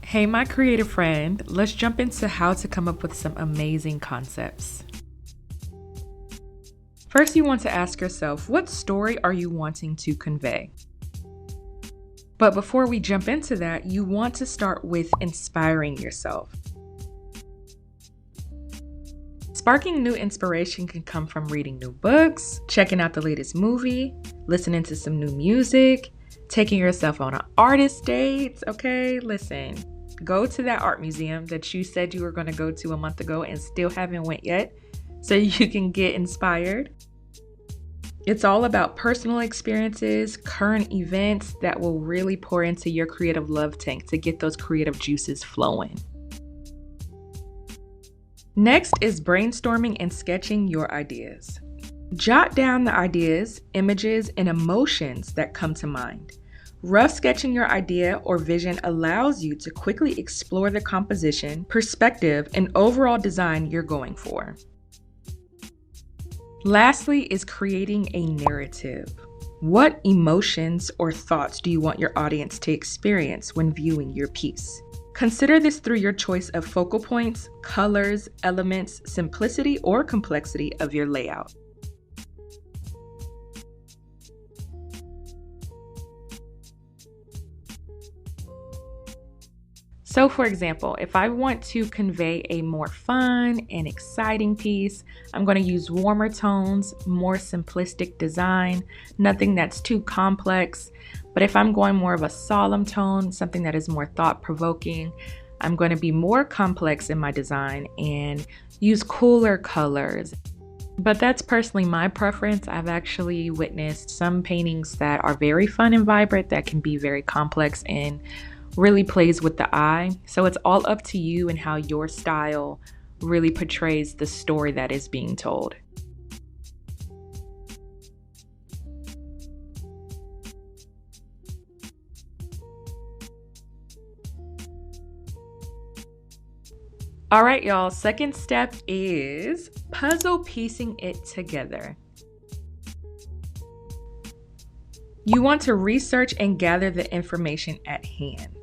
Hey, my creative friend, let's jump into how to come up with some amazing concepts. First, you want to ask yourself, what story are you wanting to convey? But before we jump into that, you want to start with inspiring yourself. Sparking new inspiration can come from reading new books, checking out the latest movie, listening to some new music, taking yourself on an artist date. Okay, listen, go to that art museum that you said you were going to go to a month ago and still haven't went yet so you can get inspired. It's all about personal experiences, current events that will really pour into your creative love tank to get those creative juices flowing. Next is brainstorming and sketching your ideas. Jot down the ideas, images, and emotions that come to mind. Rough sketching your idea or vision allows you to quickly explore the composition, perspective, and overall design you're going for. Lastly is creating a narrative. What emotions or thoughts do you want your audience to experience when viewing your piece? Consider this through your choice of focal points, colors, elements, simplicity, or complexity of your layout. So for example, if I want to convey a more fun and exciting piece, I'm going to use warmer tones, more simplistic design, nothing that's too complex. But if I'm going more of a solemn tone, something that is more thought-provoking, I'm going to be more complex in my design and use cooler colors. But that's personally my preference. I've actually witnessed some paintings that are very fun and vibrant that can be very complex and really plays with the eye. So it's all up to you and how your style really portrays the story that is being told. All right, y'all, second step is puzzle piecing it together. You want to research and gather the information at hand.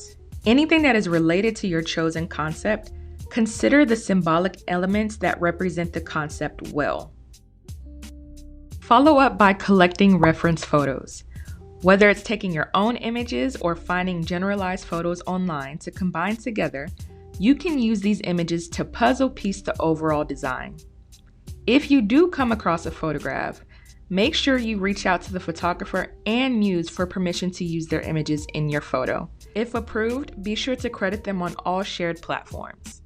Anything that is related to your chosen concept, consider the symbolic elements that represent the concept well. Follow up by collecting reference photos. Whether it's taking your own images or finding generalized photos online to combine together, you can use these images to puzzle piece the overall design. If you do come across a photograph, make sure you reach out to the photographer and muse for permission to use their images in your photo. If approved, be sure to credit them on all shared platforms.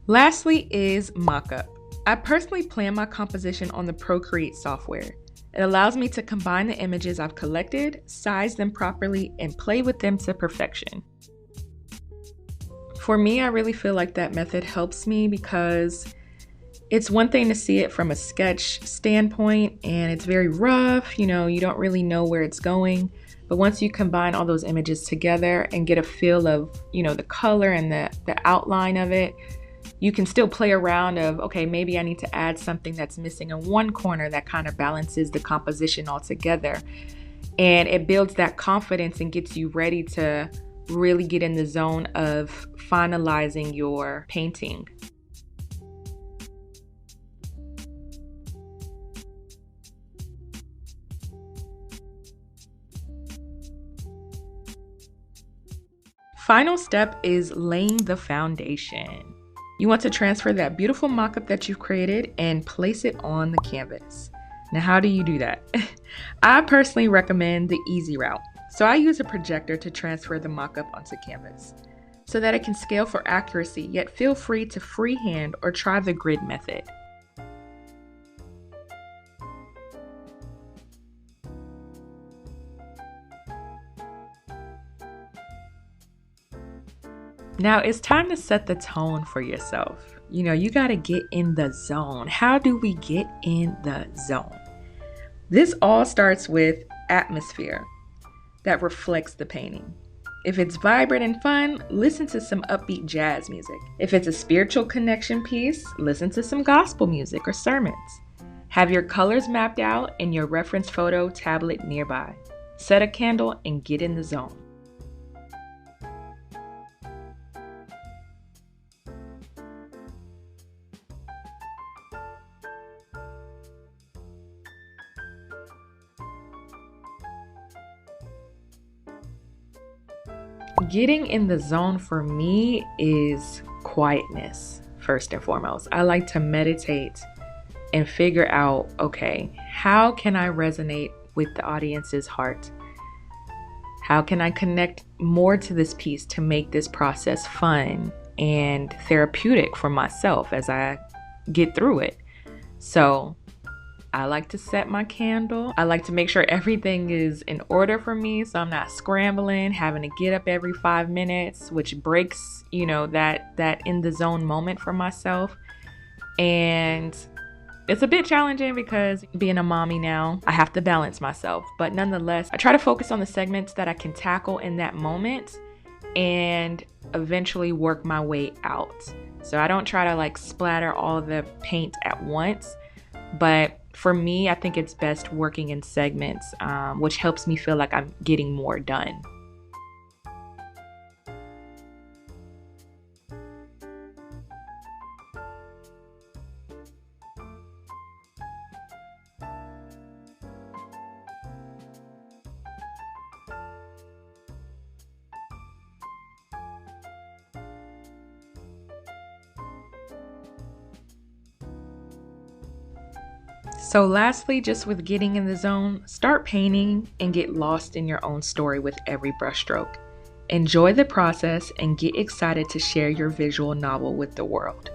Lastly is mockup. I personally plan my composition on the Procreate software. It allows me to combine the images I've collected, size them properly, and play with them to perfection. For me, I really feel like that method helps me because it's one thing to see it from a sketch standpoint and it's very rough, you don't really know where it's going. But once you combine all those images together and get a feel of, the color and the outline of it, you can still play around of, okay, maybe I need to add something that's missing in one corner that kind of balances the composition all together. And it builds that confidence and gets you ready to really get in the zone of finalizing your painting. Final step is laying the foundation. You want to transfer that beautiful mock-up that you've created and place it on the canvas. Now, how do you do that? I personally recommend the easy route. So I use a projector to transfer the mock-up onto canvas so that it can scale for accuracy, yet feel free to freehand or try the grid method. Now it's time to set the tone for yourself. You got to get in the zone. How do we get in the zone? This all starts with atmosphere that reflects the painting. If it's vibrant and fun, listen to some upbeat jazz music. If it's a spiritual connection piece, listen to some gospel music or sermons. Have your colors mapped out and your reference photo tablet nearby. Set a candle and get in the zone. Getting in the zone for me is quietness, first and foremost. I like to meditate and figure out, okay, how can I resonate with the audience's heart? How can I connect more to this piece to make this process fun and therapeutic for myself as I get through it? So I like to set my candle. I like to make sure everything is in order for me, so I'm not scrambling, having to get up every 5 minutes, which breaks, that in the zone moment for myself. And it's a bit challenging because being a mommy now, I have to balance myself. But nonetheless, I try to focus on the segments that I can tackle in that moment and eventually work my way out. So I don't try to splatter all the paint at once. But for me, I think it's best working in segments, which helps me feel like I'm getting more done. So lastly, just with getting in the zone, start painting and get lost in your own story with every brushstroke. Enjoy the process and get excited to share your visual novel with the world.